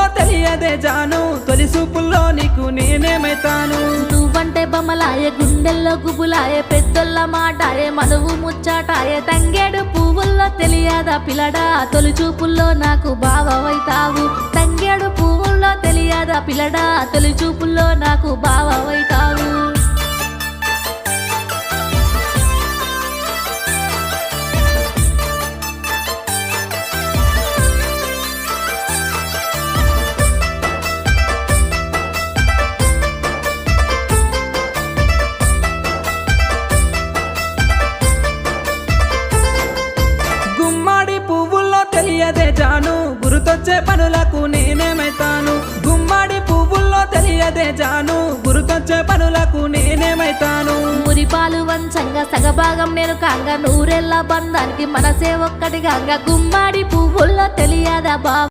పువ్వుల్లో తెలియదే జాను తొలి చూపుల్లో నీకు నేనేమైతాను నువ్వంటే బొమ్మలాయే గుండెల్లో గుబులాయే పెద్దోళ్ళ మాటాయే మనువు ముచ్చాటాయే తంగేడు పువ్వుల్లో తెలియదా పిల్లడా తొలి చూపుల్లో నాకు బావవైతావు తంగేడు పువ్వుల్లో తెలియదా పిల్లడా తొలి చూపుల్లో నాకు బావవైతావు గుమ్మడి పువ్వుల్లో తెలియదే జాను గుర్తొచ్చే పనులకు నేనేమైతాను గుమ్మడి పువ్వుల్లో తెలియదే జాను గుర్తొచ్చే పనులకు నేనేమైతాను మురిపాలు వంచంగా సగభాగం నేను కాంగా నూరెళ్ళ బంధానికి మనసే ఒక్కటిగా గుమ్మడి పువ్వుల్లో తెలియదా బావ